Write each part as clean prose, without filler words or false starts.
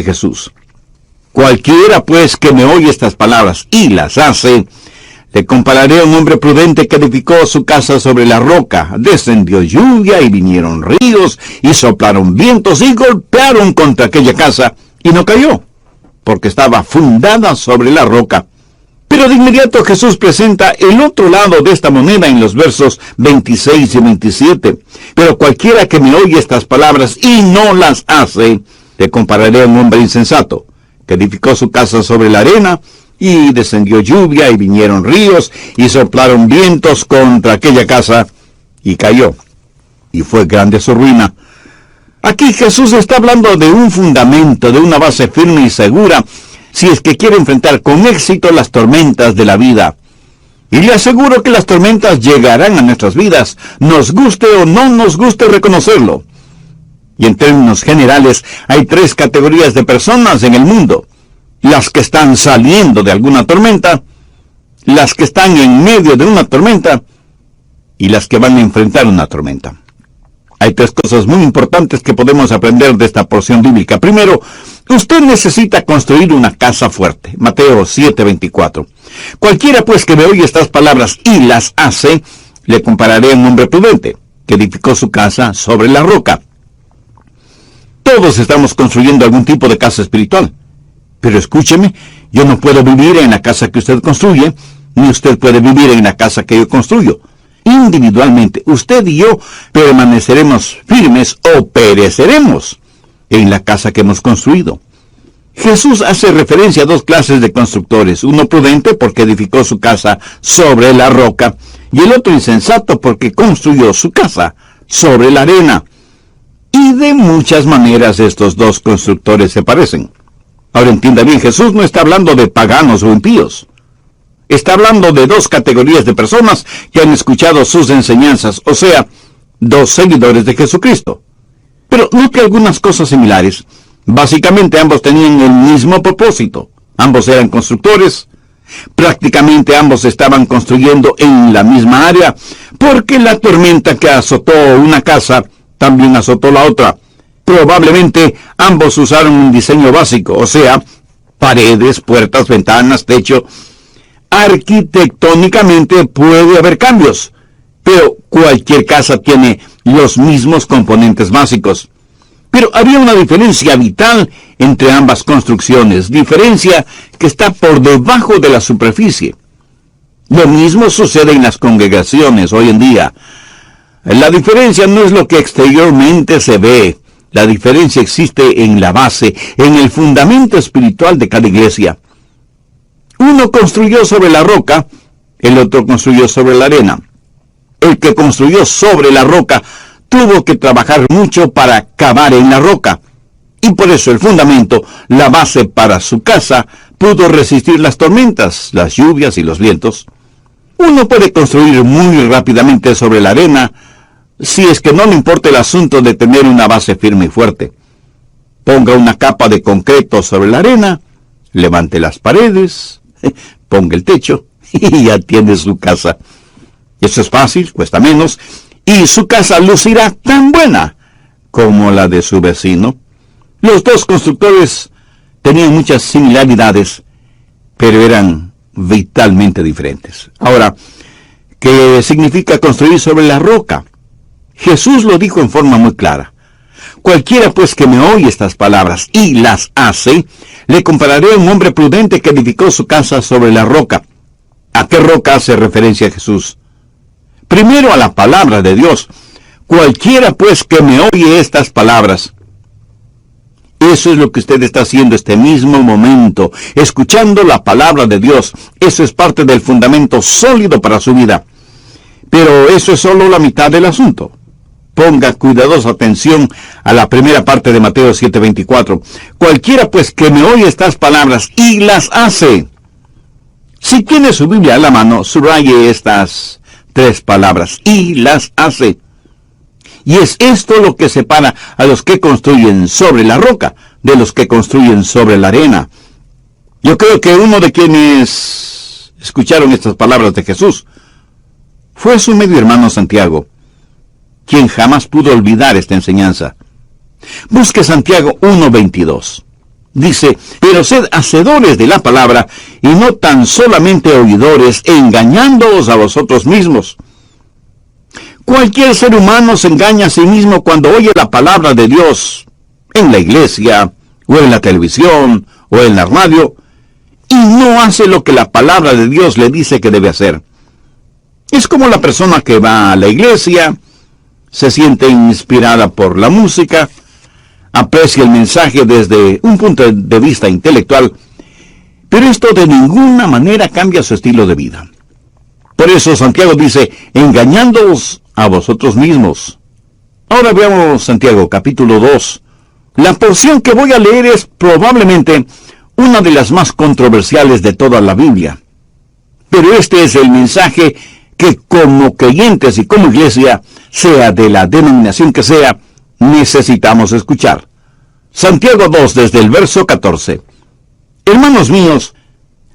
Jesús. Cualquiera pues que me oye estas palabras y las hace, le compararé a un hombre prudente que edificó su casa sobre la roca. Descendió lluvia y vinieron ríos y soplaron vientos y golpearon contra aquella casa y no cayó, porque estaba fundada sobre la roca. Pero de inmediato Jesús presenta el otro lado de esta moneda en los versos 26 y 27. Pero cualquiera que me oye estas palabras y no las hace, le compararé a un hombre insensato, que edificó su casa sobre la arena, y descendió lluvia, y vinieron ríos, y soplaron vientos contra aquella casa, y cayó, y fue grande su ruina. Aquí Jesús está hablando de un fundamento, de una base firme y segura, si es que quiere enfrentar con éxito las tormentas de la vida. Y le aseguro que las tormentas llegarán a nuestras vidas, nos guste o no nos guste reconocerlo. Y en términos generales, hay 3 categorías de personas en el mundo: las que están saliendo de alguna tormenta, las que están en medio de una tormenta, y las que van a enfrentar una tormenta. Hay 3 cosas muy importantes que podemos aprender de esta porción bíblica. Primero, usted necesita construir una casa fuerte. Mateo 7:24. Cualquiera pues que me oye estas palabras y las hace, le compararé a un hombre prudente, que edificó su casa sobre la roca. Todos estamos construyendo algún tipo de casa espiritual. Pero escúcheme, yo no puedo vivir en la casa que usted construye, ni usted puede vivir en la casa que yo construyo. Individualmente, usted y yo permaneceremos firmes o pereceremos en la casa que hemos construido. Jesús hace referencia a 2 clases de constructores: uno prudente porque edificó su casa sobre la roca, y el otro insensato porque construyó su casa sobre la arena. Y de muchas maneras estos 2 constructores se parecen. Ahora entienda bien, Jesús no está hablando de paganos o impíos. Está hablando de 2 categorías de personas que han escuchado sus enseñanzas, o sea, 2 seguidores de Jesucristo. Pero note algunas cosas similares. Básicamente ambos tenían el mismo propósito. Ambos eran constructores. Prácticamente ambos estaban construyendo en la misma área, porque la tormenta que azotó una casa también azotó la otra. Probablemente ambos usaron un diseño básico, o sea, paredes, puertas, ventanas, techo. Arquitectónicamente puede haber cambios, pero cualquier casa tiene los mismos componentes básicos. Pero había una diferencia vital entre ambas construcciones, diferencia que está por debajo de la superficie. Lo mismo sucede en las congregaciones hoy en día. La diferencia no es lo que exteriormente se ve. La diferencia existe en la base, en el fundamento espiritual de cada iglesia. Uno construyó sobre la roca, el otro construyó sobre la arena. El que construyó sobre la roca tuvo que trabajar mucho para cavar en la roca. Y por eso el fundamento, la base para su casa, pudo resistir las tormentas, las lluvias y los vientos. Uno puede construir muy rápidamente sobre la arena, si es que no le importa el asunto de tener una base firme y fuerte. Ponga una capa de concreto sobre la arena, levante las paredes, ponga el techo y ya tiene su casa. Eso es fácil, cuesta menos, y su casa lucirá tan buena como la de su vecino. Los 2 constructores tenían muchas similaridades, pero eran vitalmente diferentes. Ahora, ¿qué significa construir sobre la roca? Jesús lo dijo en forma muy clara. Cualquiera pues que me oye estas palabras y las hace, le compararé a un hombre prudente que edificó su casa sobre la roca. ¿A qué roca hace referencia Jesús? Primero a la palabra de Dios. Cualquiera pues que me oye estas palabras. Eso es lo que usted está haciendo este mismo momento, escuchando la palabra de Dios. Eso es parte del fundamento sólido para su vida. Pero eso es solo la mitad del asunto. Ponga cuidadosa atención a la primera parte de Mateo 7:24. Cualquiera pues que me oye estas palabras y las hace. Si tiene su Biblia a la mano, subraye estas 3 palabras: y las hace. Y es esto lo que separa a los que construyen sobre la roca de los que construyen sobre la arena. Yo creo que uno de quienes escucharon estas palabras de Jesús fue su medio hermano Santiago, quien jamás pudo olvidar esta enseñanza. Busque Santiago 1:22. Dice, pero sed hacedores de la palabra, y no tan solamente oidores, engañándoos a vosotros mismos. Cualquier ser humano se engaña a sí mismo cuando oye la palabra de Dios en la iglesia, o en la televisión, o en la radio, y no hace lo que la palabra de Dios le dice que debe hacer. Es como la persona que va a la iglesia, se siente inspirada por la música, aprecia el mensaje desde un punto de vista intelectual, pero esto de ninguna manera cambia su estilo de vida. Por eso Santiago dice, engañándoos a vosotros mismos. Ahora veamos Santiago capítulo 2. La porción que voy a leer es probablemente una de las más controversiales de toda la Biblia. Pero este es el mensaje que como creyentes y como iglesia, sea de la denominación que sea, necesitamos escuchar. Santiago 2, desde el verso 14. Hermanos míos,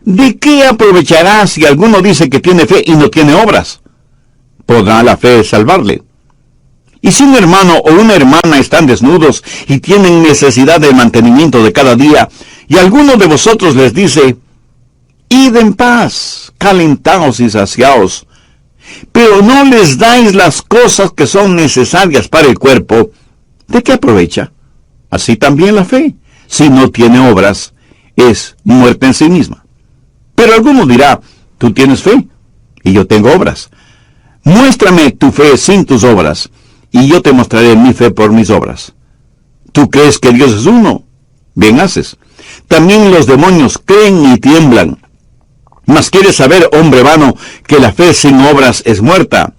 ¿de qué aprovechará si alguno dice que tiene fe y no tiene obras? ¿Podrá la fe salvarle? Y si un hermano o una hermana están desnudos y tienen necesidad de mantenimiento de cada día, y alguno de vosotros les dice, id en paz, calentaos y saciaos, pero no les dais las cosas que son necesarias para el cuerpo, ¿de qué aprovecha? Así también la fe, si no tiene obras, es muerta en sí misma. Pero alguno dirá, tú tienes fe, y yo tengo obras. Muéstrame tu fe sin tus obras, y yo te mostraré mi fe por mis obras. ¿Tú crees que Dios es uno? Bien haces. También los demonios creen y tiemblan. Mas quieres saber, hombre vano, que la fe sin obras es muerta.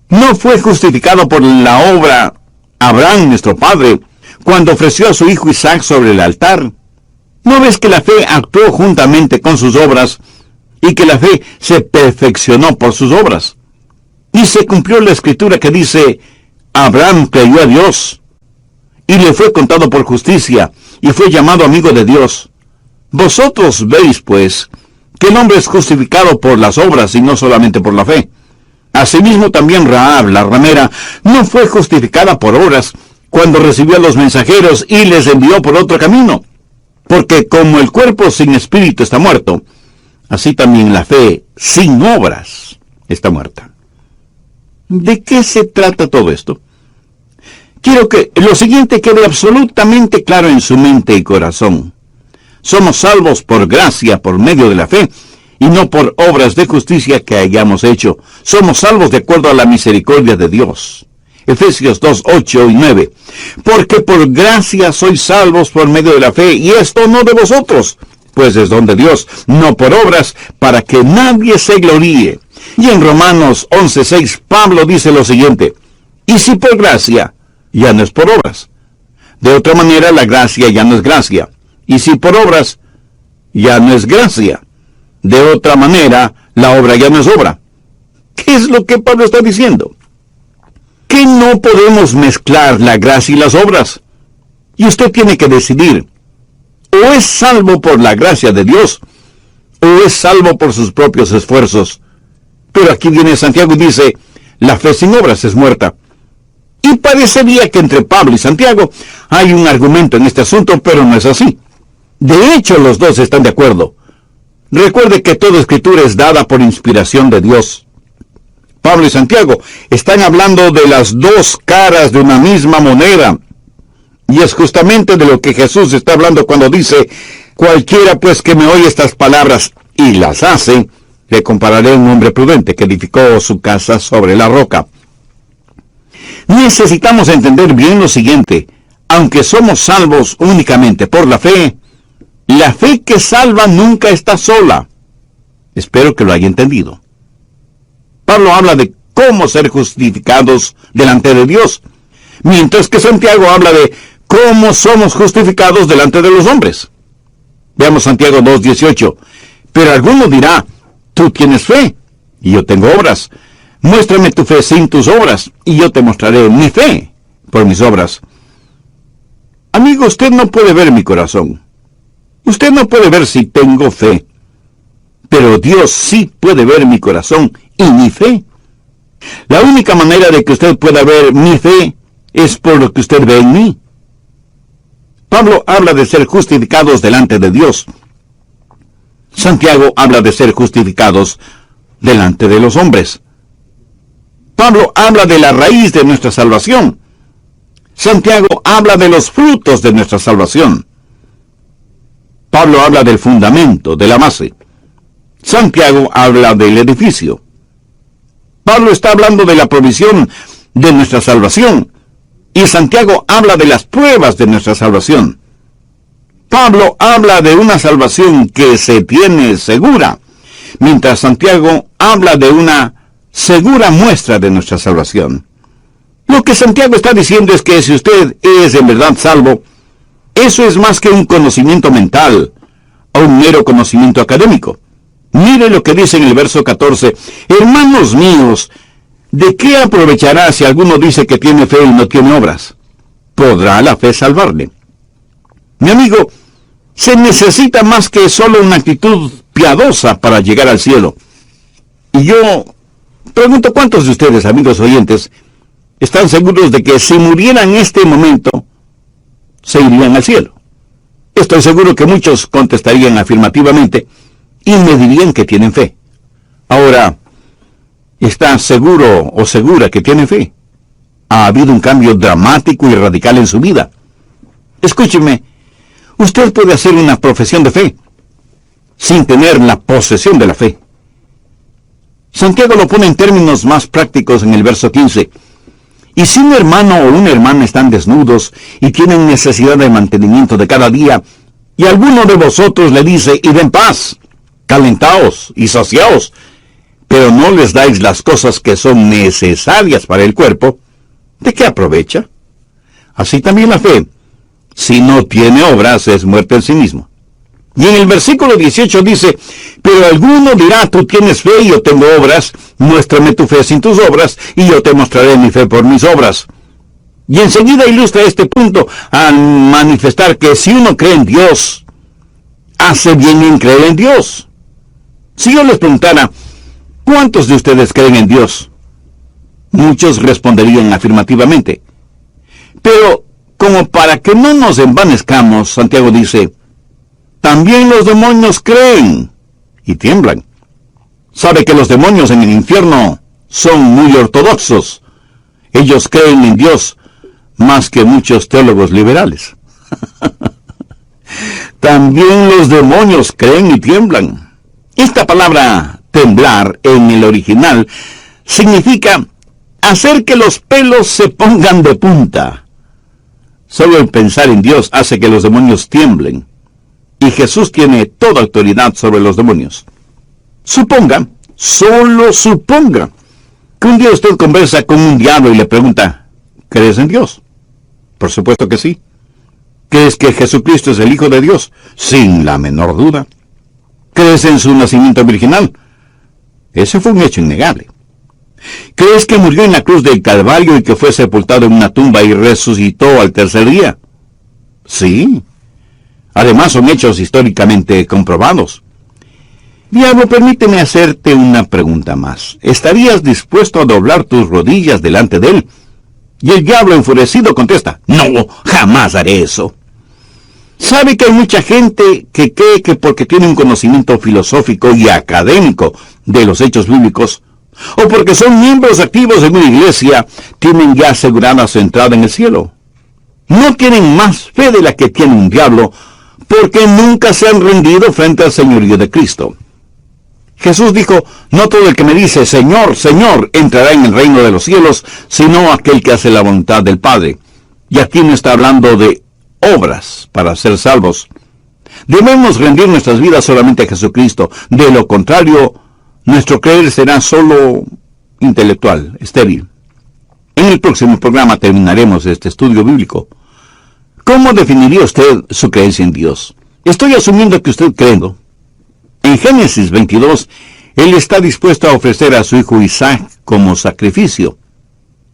¿No fue justificado por la obra Abraham, nuestro padre, cuando ofreció a su hijo Isaac sobre el altar? ¿No ves que la fe actuó juntamente con sus obras, y que la fe se perfeccionó por sus obras? Y se cumplió la escritura que dice, Abraham creyó a Dios, y le fue contado por justicia, y fue llamado amigo de Dios. Vosotros veis, pues, que el hombre es justificado por las obras y no solamente por la fe. Asimismo también Rahab, la ramera, no fue justificada por obras cuando recibió a los mensajeros y les envió por otro camino. Porque como el cuerpo sin espíritu está muerto, así también la fe sin obras está muerta. ¿De qué se trata todo esto? Quiero que lo siguiente quede absolutamente claro en su mente y corazón. Somos salvos por gracia, por medio de la fe, y no por obras de justicia que hayamos hecho. Somos salvos de acuerdo a la misericordia de Dios. Efesios 2, 8 y 9. Porque por gracia sois salvos por medio de la fe, y esto no de vosotros, pues es don de Dios, no por obras, para que nadie se gloríe. Y en Romanos 11, 6, Pablo dice lo siguiente, y si por gracia, ya no es por obras. De otra manera, la gracia ya no es gracia. Y si por obras, ya no es gracia. De otra manera, la obra ya no es obra. ¿Qué es lo que Pablo está diciendo? Que no podemos mezclar la gracia y las obras. Y usted tiene que decidir, o es salvo por la gracia de Dios, o es salvo por sus propios esfuerzos. Pero aquí viene Santiago y dice, la fe sin obras es muerta. Y parecería que entre Pablo y Santiago hay un argumento en este asunto, pero no es así. De hecho, los dos están de acuerdo. Recuerde que toda escritura es dada por inspiración de Dios. Pablo y Santiago están hablando de las dos caras de una misma moneda. Y es justamente de lo que Jesús está hablando cuando dice, cualquiera pues que me oye estas palabras y las hace, le compararé a un hombre prudente que edificó su casa sobre la roca. Necesitamos entender bien lo siguiente. Aunque somos salvos únicamente por la fe que salva nunca está sola. Espero que lo haya entendido. Pablo habla de cómo ser justificados delante de Dios, mientras que Santiago habla de cómo somos justificados delante de los hombres. Veamos Santiago 2:18. Pero alguno dirá, tú tienes fe, y yo tengo obras. Muéstrame tu fe sin tus obras, y yo te mostraré mi fe por mis obras. Amigo, usted no puede ver mi corazón. Usted no puede ver si tengo fe. Pero Dios sí puede ver mi corazón y mi fe. La única manera de que usted pueda ver mi fe es por lo que usted ve en mí. Pablo habla de ser justificados delante de Dios. Santiago habla de ser justificados delante de los hombres. Pablo habla de la raíz de nuestra salvación. Santiago habla de los frutos de nuestra salvación. Pablo habla del fundamento, de la base. Santiago habla del edificio. Pablo está hablando de la provisión de nuestra salvación. Y Santiago habla de las pruebas de nuestra salvación. Pablo habla de una salvación que se tiene segura, mientras Santiago habla de una segura muestra de nuestra salvación. Lo que Santiago está diciendo es que si usted es en verdad salvo, eso es más que un conocimiento mental o un mero conocimiento académico. Mire lo que dice en el verso 14. Hermanos míos, ¿de qué aprovechará si alguno dice que tiene fe y no tiene obras? ¿Podrá la fe salvarle? Mi amigo, se necesita más que solo una actitud piadosa para llegar al cielo. Y yo pregunto, ¿cuántos de ustedes, amigos oyentes, están seguros de que si murieran en este momento, se irían al cielo? Estoy seguro que muchos contestarían afirmativamente y me dirían que tienen fe. Ahora, ¿está seguro o segura que tiene fe? ¿Ha habido un cambio dramático y radical en su vida? Escúcheme, usted puede hacer una profesión de fe sin tener la posesión de la fe. Santiago lo pone en términos más prácticos en el verso 15. Y si un hermano o una hermana están desnudos y tienen necesidad de mantenimiento de cada día, y alguno de vosotros le dice, id en paz, calentaos y saciaos, pero no les dais las cosas que son necesarias para el cuerpo, ¿de qué aprovecha? Así también la fe, si no tiene obras, es muerta en sí mismo. Y en el versículo 18 dice, pero alguno dirá, tú tienes fe y yo tengo obras, muéstrame tu fe sin tus obras, y yo te mostraré mi fe por mis obras. Y enseguida ilustra este punto al manifestar que si uno cree en Dios, hace bien en creer en Dios. Si yo les preguntara, ¿cuántos de ustedes creen en Dios? Muchos responderían afirmativamente. Pero, como para que no nos envanezcamos, Santiago dice, también los demonios creen y tiemblan. Sabe que los demonios en el infierno son muy ortodoxos. Ellos creen en Dios más que muchos teólogos liberales. También los demonios creen y tiemblan. Esta palabra temblar en el original significa hacer que los pelos se pongan de punta. Solo el pensar en Dios hace que los demonios tiemblen. Y Jesús tiene toda autoridad sobre los demonios. Suponga, solo suponga, que un día usted conversa con un diablo y le pregunta, ¿crees en Dios? Por supuesto que sí. ¿Crees que Jesucristo es el Hijo de Dios? Sin la menor duda. ¿Crees en su nacimiento virginal? Ese fue un hecho innegable. ¿Crees que murió en la cruz del Calvario y que fue sepultado en una tumba y resucitó al tercer día? Sí. Además, son hechos históricamente comprobados. Diablo, permíteme hacerte una pregunta más. ¿Estarías dispuesto a doblar tus rodillas delante de él? Y el diablo enfurecido contesta, no, jamás haré eso. ¿Sabe que hay mucha gente que cree que porque tiene un conocimiento filosófico y académico de los hechos bíblicos, o porque son miembros activos de una iglesia, tienen ya asegurada su entrada en el cielo? No tienen más fe de la que tiene un diablo, porque nunca se han rendido frente al señorío de Cristo. Jesús dijo, no todo el que me dice, Señor, Señor, entrará en el reino de los cielos, sino aquel que hace la voluntad del Padre. Y aquí no está hablando de obras para ser salvos. Debemos rendir nuestras vidas solamente a Jesucristo. De lo contrario, nuestro creer será solo intelectual, estéril. En el próximo programa terminaremos este estudio bíblico. ¿Cómo definiría usted su creencia en Dios? Estoy asumiendo que usted cree. En Génesis 22, Él está dispuesto a ofrecer a su hijo Isaac como sacrificio.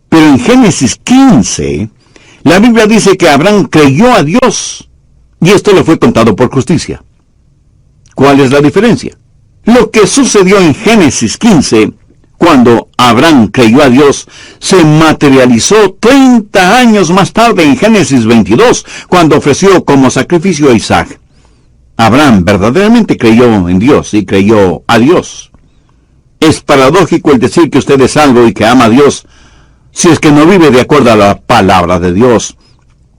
Pero en Génesis 15, la Biblia dice que Abraham creyó a Dios, y esto le fue contado por justicia. ¿Cuál es la diferencia? Lo que sucedió en Génesis 15, cuando Abraham creyó a Dios, se materializó 30 años más tarde en Génesis 22, cuando ofreció como sacrificio a Isaac. Abraham verdaderamente creyó en Dios y creyó a Dios. Es paradójico el decir que usted es salvo y que ama a Dios, si es que no vive de acuerdo a la palabra de Dios.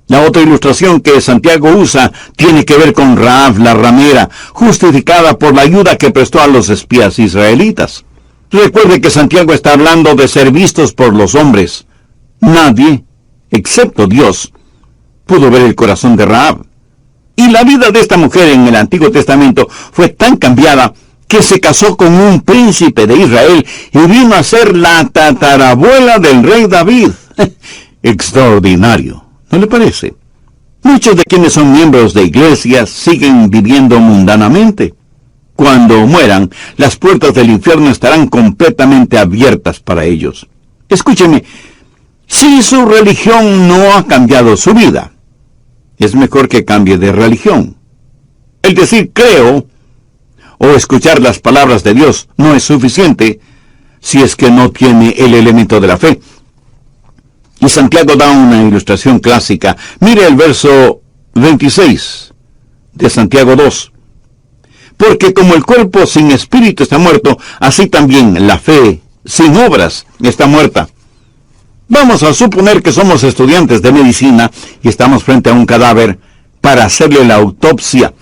La otra ilustración que Santiago usa tiene que ver con Rahab la ramera, justificada por la ayuda que prestó a los espías israelitas. Recuerde que Santiago está hablando de ser vistos por los hombres. Nadie, excepto Dios, pudo ver el corazón de Rahab. Y la vida de esta mujer en el Antiguo Testamento fue tan cambiada que se casó con un príncipe de Israel y vino a ser la tatarabuela del rey David. Extraordinario, ¿no le parece? Muchos de quienes son miembros de iglesias siguen viviendo mundanamente. Cuando mueran, las puertas del infierno estarán completamente abiertas para ellos. Escúcheme, si su religión no ha cambiado su vida, es mejor que cambie de religión. El decir creo o escuchar las palabras de Dios no es suficiente si es que no tiene el elemento de la fe. Y Santiago da una ilustración clásica. Mire el verso 26 de Santiago 2. Porque como el cuerpo sin espíritu está muerto, así también la fe sin obras está muerta. Vamos a suponer que somos estudiantes de medicina y estamos frente a un cadáver para hacerle la autopsia.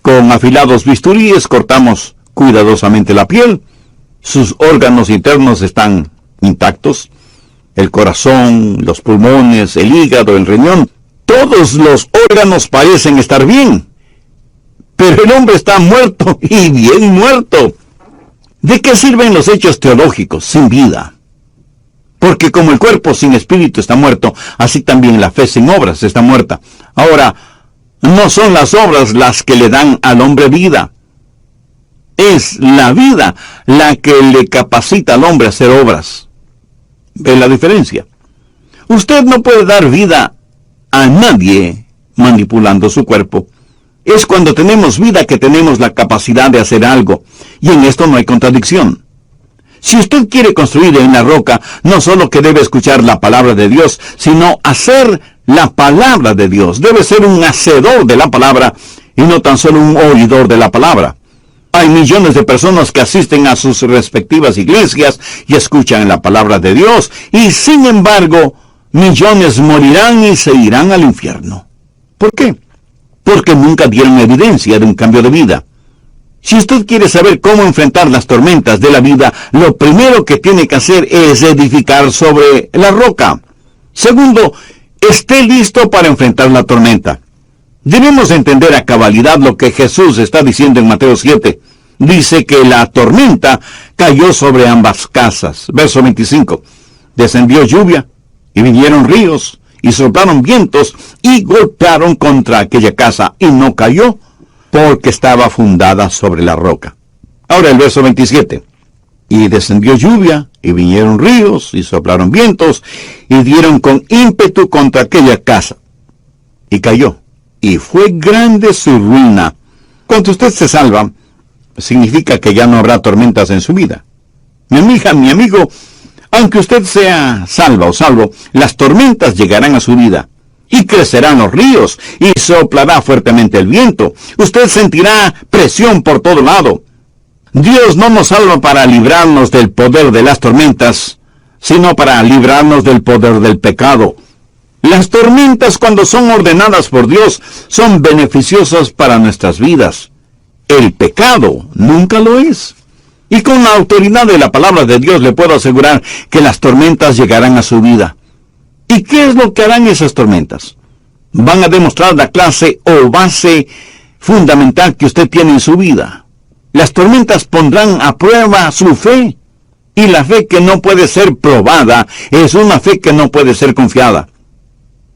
Con afilados bisturíes cortamos cuidadosamente la piel. Sus órganos internos están intactos. El corazón, los pulmones, el hígado, el riñón. Todos los órganos parecen estar bien. Pero el hombre está muerto, y bien muerto. ¿De qué sirven los hechos teológicos sin vida? Porque como el cuerpo sin espíritu está muerto, así también la fe sin obras está muerta. Ahora, no son las obras las que le dan al hombre vida. Es la vida la que le capacita al hombre a hacer obras. ¿Ve la diferencia? Usted no puede dar vida a nadie manipulando su cuerpo. Es cuando tenemos vida que tenemos la capacidad de hacer algo, y en esto no hay contradicción. Si usted quiere construir en la roca, no solo que debe escuchar la palabra de Dios, sino hacer la palabra de Dios. Debe ser un hacedor de la palabra, y no tan solo un oidor de la palabra. Hay millones de personas que asisten a sus respectivas iglesias y escuchan la palabra de Dios, y sin embargo, millones morirán y se irán al infierno. ¿Por qué? Porque nunca dieron evidencia de un cambio de vida. Si usted quiere saber cómo enfrentar las tormentas de la vida, lo primero que tiene que hacer es edificar sobre la roca. Segundo, esté listo para enfrentar la tormenta. Debemos entender a cabalidad lo que Jesús está diciendo en Mateo 7. Dice que la tormenta cayó sobre ambas casas. Verso 25. Descendió lluvia y vinieron ríos y soplaron vientos y golpearon contra aquella casa, y no cayó, porque estaba fundada sobre la roca. Ahora el verso 27. Y descendió lluvia, y vinieron ríos, y soplaron vientos, y dieron con ímpetu contra aquella casa, y cayó, y fue grande su ruina. Cuando usted se salva, significa que ya no habrá tormentas en su vida. Mi amiga, mi amigo, aunque usted sea salva o salvo, las tormentas llegarán a su vida, y crecerán los ríos, y soplará fuertemente el viento. Usted sentirá presión por todo lado. Dios no nos salva para librarnos del poder de las tormentas, sino para librarnos del poder del pecado. Las tormentas, cuando son ordenadas por Dios, son beneficiosas para nuestras vidas. El pecado nunca lo es. Y con la autoridad de la palabra de Dios le puedo asegurar que las tormentas llegarán a su vida. ¿Y qué es lo que harán esas tormentas? Van a demostrar la clase o base fundamental que usted tiene en su vida. Las tormentas pondrán a prueba su fe. Y la fe que no puede ser probada es una fe que no puede ser confiada.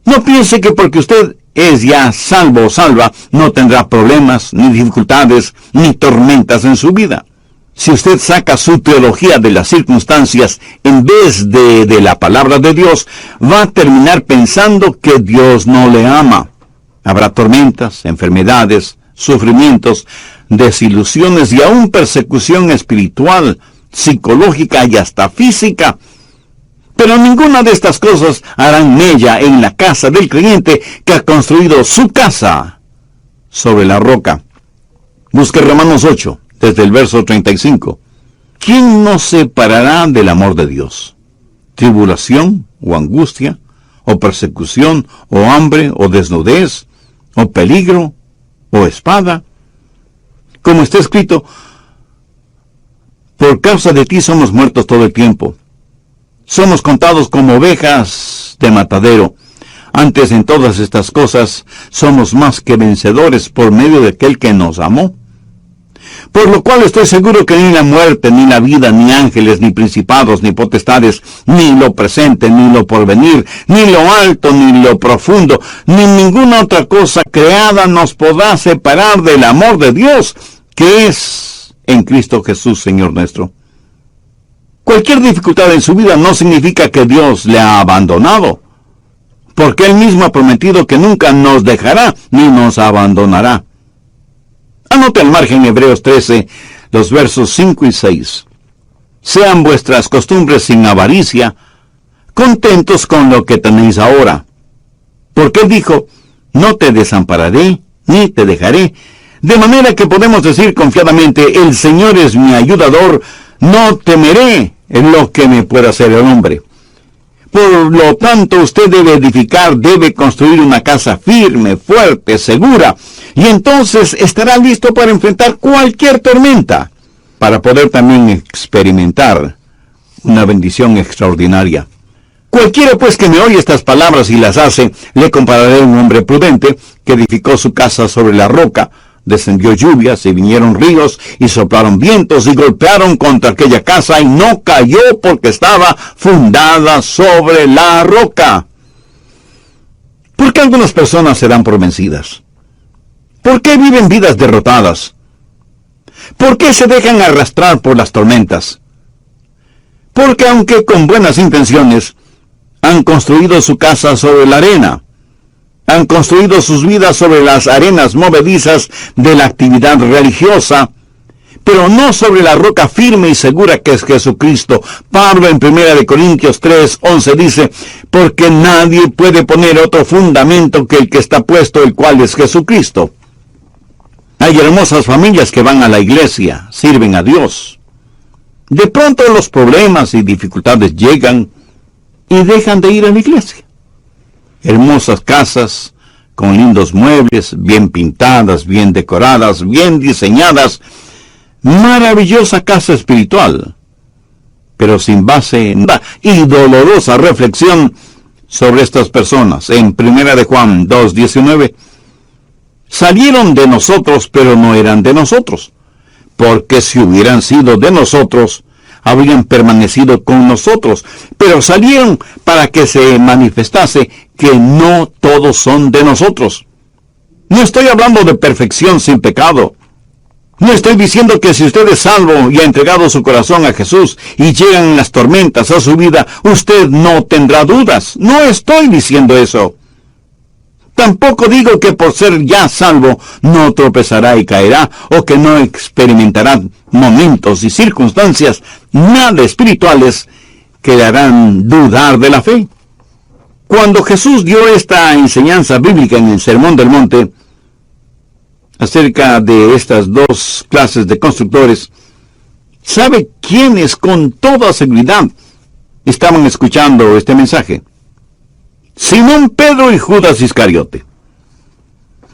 No piense que porque usted es ya salvo o salva, no tendrá problemas, ni dificultades, ni tormentas en su vida. Si usted saca su teología de las circunstancias en vez de la palabra de Dios, va a terminar pensando que Dios no le ama. Habrá tormentas, enfermedades, sufrimientos, desilusiones y aún persecución espiritual psicológica y hasta física. Pero ninguna de estas cosas harán mella en la casa del creyente que ha construido su casa sobre la roca. Busque Romanos 8, desde el verso 35. ¿Quién nos separará del amor de Dios? ¿Tribulación o angustia, o persecución, o hambre, o desnudez, o peligro, o espada? Como está escrito, por causa de ti somos muertos todo el tiempo. Somos contados como ovejas de matadero. Antes en todas estas cosas somos más que vencedores por medio de aquel que nos amó. Por lo cual estoy seguro que ni la muerte, ni la vida, ni ángeles, ni principados, ni potestades, ni lo presente, ni lo porvenir, ni lo alto, ni lo profundo, ni ninguna otra cosa creada nos podrá separar del amor de Dios, que es en Cristo Jesús, Señor nuestro. Cualquier dificultad en su vida no significa que Dios le ha abandonado, porque Él mismo ha prometido que nunca nos dejará ni nos abandonará. Anote al margen Hebreos 13, los versos 5 y 6. Sean vuestras costumbres sin avaricia, contentos con lo que tenéis ahora. Porque Él dijo, no te desampararé, ni te dejaré. De manera que podemos decir confiadamente, el Señor es mi ayudador, no temeré en lo que me pueda hacer el hombre. Por lo tanto, usted debe edificar, debe construir una casa firme, fuerte, segura, y entonces estará listo para enfrentar cualquier tormenta, para poder también experimentar una bendición extraordinaria. Cualquiera pues que me oye estas palabras y las hace, le compararé a un hombre prudente que edificó su casa sobre la roca. Descendió lluvias y vinieron ríos y soplaron vientos y golpearon contra aquella casa y no cayó porque estaba fundada sobre la roca. ¿Por qué algunas personas se dan por vencidas? ¿Por qué viven vidas derrotadas? ¿Por qué se dejan arrastrar por las tormentas? Porque aunque con buenas intenciones, han construido su casa sobre la arena. Han construido sus vidas sobre las arenas movedizas de la actividad religiosa, pero no sobre la roca firme y segura que es Jesucristo. Pablo en 1 Corintios 3:11 dice, porque nadie puede poner otro fundamento que el que está puesto, el cual es Jesucristo. Hay hermosas familias que van a la iglesia, sirven a Dios. De pronto los problemas y dificultades llegan y dejan de ir a la iglesia. Hermosas casas, con lindos muebles, bien pintadas, bien decoradas, bien diseñadas. Maravillosa casa espiritual, pero sin base y dolorosa reflexión sobre estas personas. En 1 Juan 2:19, salieron de nosotros, pero no eran de nosotros, porque si hubieran sido de nosotros, habrían permanecido con nosotros, pero salieron para que se manifestase que no todos son de nosotros. No estoy hablando de perfección sin pecado. No estoy diciendo que si usted es salvo y ha entregado su corazón a Jesús y llegan las tormentas a su vida, usted no tendrá dudas. No estoy diciendo eso. Tampoco digo que por ser ya salvo no tropezará y caerá, o que no experimentará momentos y circunstancias nada espirituales que le harán dudar de la fe. Cuando Jesús dio esta enseñanza bíblica en el Sermón del Monte, acerca de estas dos clases de constructores, ¿sabe quiénes con toda seguridad estaban escuchando este mensaje? Simón Pedro y Judas Iscariote.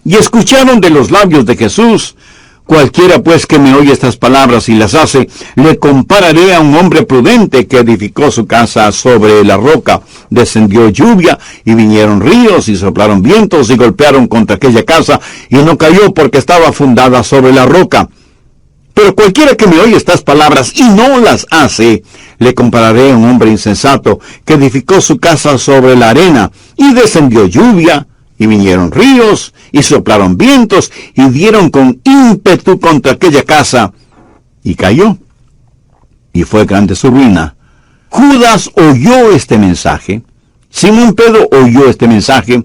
Y escucharon de los labios de Jesús, cualquiera pues que me oye estas palabras y las hace, le compararé a un hombre prudente que edificó su casa sobre la roca. Descendió lluvia y vinieron ríos y soplaron vientos y golpearon contra aquella casa y no cayó porque estaba fundada sobre la roca. Pero cualquiera que me oye estas palabras y no las hace, le compararé a un hombre insensato que edificó su casa sobre la arena, y descendió lluvia, y vinieron ríos, y soplaron vientos, y dieron con ímpetu contra aquella casa, y cayó. Y fue grande su ruina. Judas oyó este mensaje. Simón Pedro oyó este mensaje.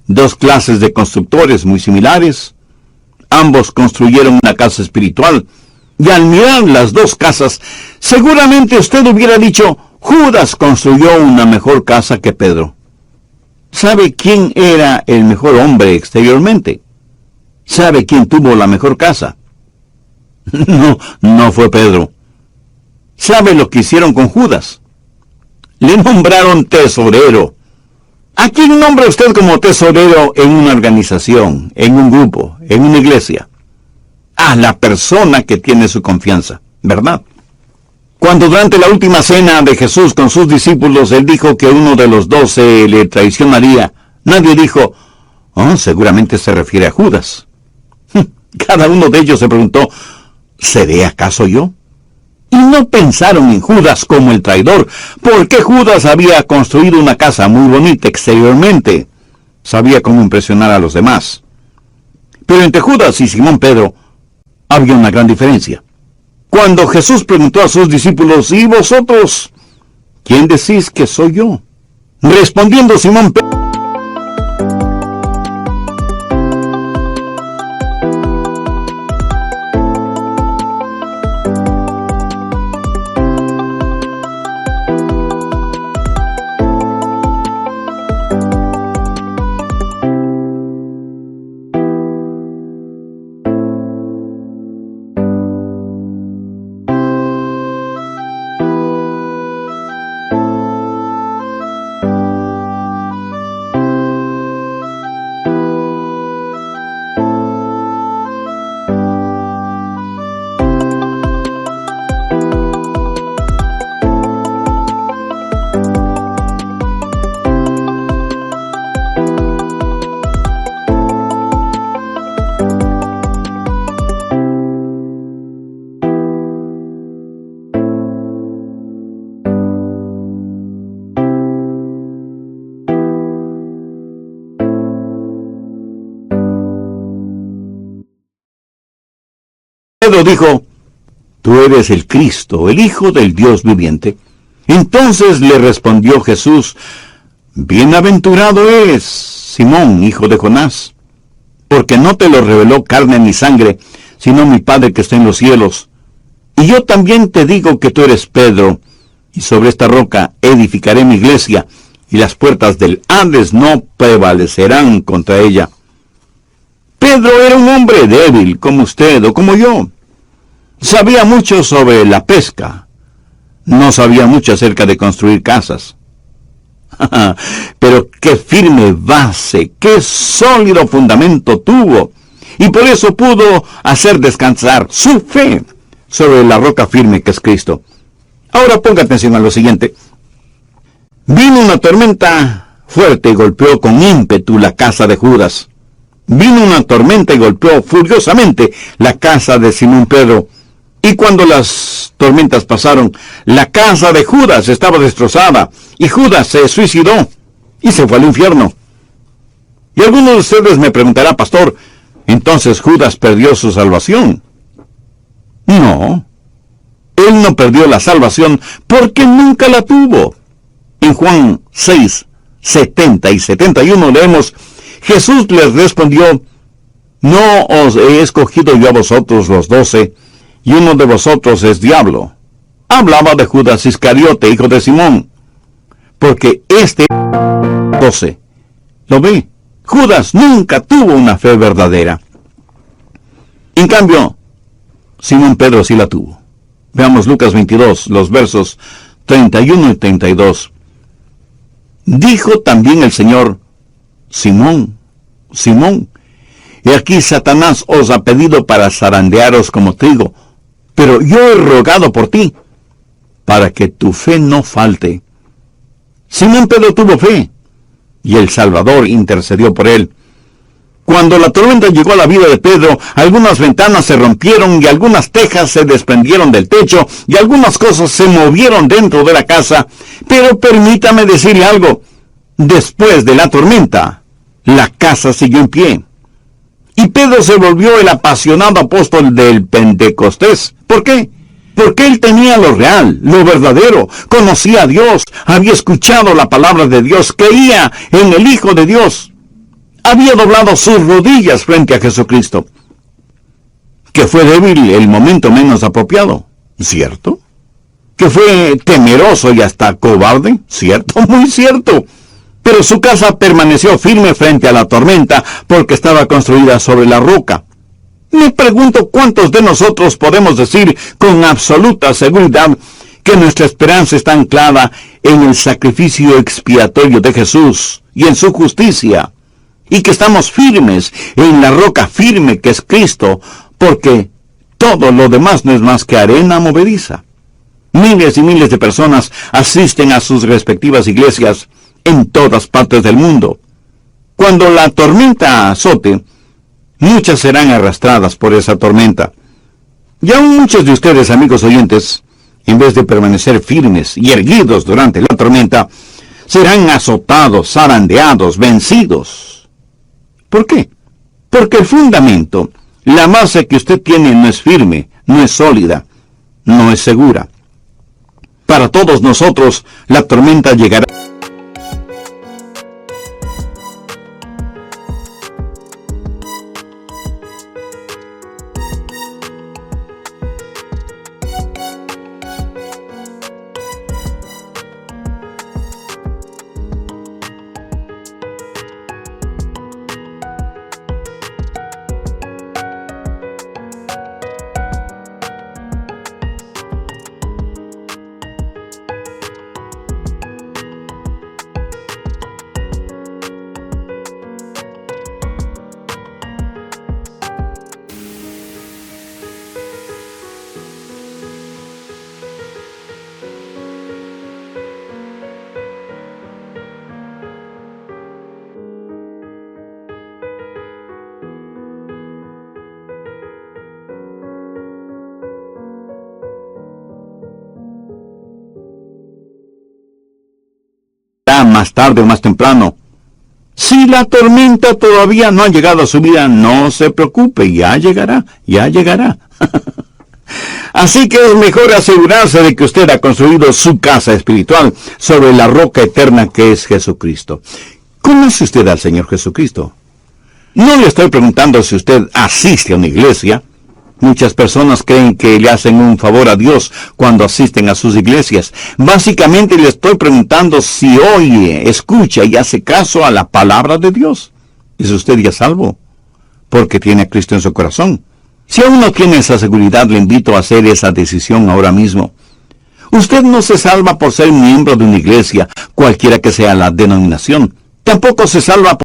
Dos clases de constructores muy similares. Ambos construyeron una casa espiritual, Y al mirar las dos casas, seguramente usted hubiera dicho, Judas construyó una mejor casa que Pedro. ¿Sabe quién era el mejor hombre exteriormente? ¿Sabe quién tuvo la mejor casa? No fue Pedro. ¿Sabe lo que hicieron con Judas? Le nombraron tesorero. ¿A quién nombra usted como tesorero en una organización, en un grupo, en una iglesia? A la persona que tiene su confianza, ¿verdad? Cuando durante la última cena de Jesús con sus discípulos, él dijo que uno de los 12 le traicionaría, nadie dijo, oh, seguramente se refiere a Judas. Cada uno de ellos se preguntó, ¿seré acaso yo? Y no pensaron en Judas como el traidor, porque Judas había construido una casa muy bonita exteriormente. Sabía cómo impresionar a los demás. Pero entre Judas y Simón Pedro había una gran diferencia. Cuando Jesús preguntó a sus discípulos, ¿y vosotros? ¿Quién decís que soy yo? Respondiendo Simón Pedro, dijo, tú eres el Cristo, el Hijo del Dios viviente. Entonces le respondió Jesús, bienaventurado eres, Simón, hijo de Jonás, porque no te lo reveló carne ni sangre, sino mi Padre que está en los cielos. Y yo también te digo que tú eres Pedro, y sobre esta roca edificaré mi iglesia, y las puertas del Hades no prevalecerán contra ella. Pedro era un hombre débil, como usted o como yo. Sabía mucho sobre la pesca. No sabía mucho acerca de construir casas. Pero qué firme base, qué sólido fundamento tuvo. Y por eso pudo hacer descansar su fe sobre la roca firme que es Cristo. Ahora ponga atención a lo siguiente. Vino una tormenta fuerte y golpeó con ímpetu la casa de Judas. Vino una tormenta y golpeó furiosamente la casa de Simón Pedro. Y cuando las tormentas pasaron, la casa de Judas estaba destrozada, y Judas se suicidó, y se fue al infierno. Y algunos de ustedes me preguntarán, pastor, ¿entonces Judas perdió su salvación? No, él no perdió la salvación porque nunca la tuvo. En Juan 6, 70 y 71 leemos, Jesús les respondió, no os he escogido yo a vosotros los 12, y uno de vosotros es diablo. Hablaba de Judas Iscariote, hijo de Simón, porque 12. ¿Lo ve? Judas nunca tuvo una fe verdadera. En cambio, Simón Pedro sí la tuvo. Veamos Lucas 22, los versos 31 y 32. Dijo también el Señor, Simón, Simón, y aquí Satanás os ha pedido para zarandearos como trigo, pero yo he rogado por ti, para que tu fe no falte. Simón Pedro tuvo fe, y el Salvador intercedió por él. Cuando la tormenta llegó a la vida de Pedro, algunas ventanas se rompieron y algunas tejas se desprendieron del techo y algunas cosas se movieron dentro de la casa. Pero permítame decirle algo. Después de la tormenta, la casa siguió en pie. Y Pedro se volvió el apasionado apóstol del Pentecostés. ¿Por qué? Porque él tenía lo real, lo verdadero, conocía a Dios, había escuchado la palabra de Dios, creía en el Hijo de Dios, había doblado sus rodillas frente a Jesucristo. que fue débil el momento menos apropiado, ¿cierto? Que fue temeroso y hasta cobarde, ¿cierto? Muy cierto. Pero su casa permaneció firme frente a la tormenta porque estaba construida sobre la roca. Me pregunto cuántos de nosotros podemos decir con absoluta seguridad que nuestra esperanza está anclada en el sacrificio expiatorio de Jesús y en su justicia, y que estamos firmes en la roca firme que es Cristo, porque todo lo demás no es más que arena movediza. Miles y miles de personas asisten a sus respectivas iglesias en todas partes del mundo. Cuando la tormenta azote, muchas serán arrastradas por esa tormenta. Y aún muchos de ustedes, amigos oyentes, en vez de permanecer firmes y erguidos durante la tormenta, serán azotados, zarandeados, vencidos. ¿Por qué? Porque el fundamento, la base que usted tiene no es firme, no es sólida, no es segura. Para todos nosotros, la tormenta llegará. Más tarde o más temprano. Si la tormenta todavía no ha llegado a su vida, no se preocupe, ya llegará, ya llegará. Así que es mejor asegurarse de que usted ha construido su casa espiritual sobre la roca eterna que es Jesucristo. ¿Conoce usted al Señor Jesucristo? No le estoy preguntando si usted asiste a una iglesia. Muchas personas creen que le hacen un favor a Dios cuando asisten a sus iglesias. Básicamente le estoy preguntando si oye, escucha y hace caso a la palabra de Dios. ¿Es usted ya salvo? Porque tiene a Cristo en su corazón. Si aún no tiene esa seguridad, le invito a hacer esa decisión ahora mismo. Usted no se salva por ser miembro de una iglesia, cualquiera que sea la denominación. Tampoco se salva por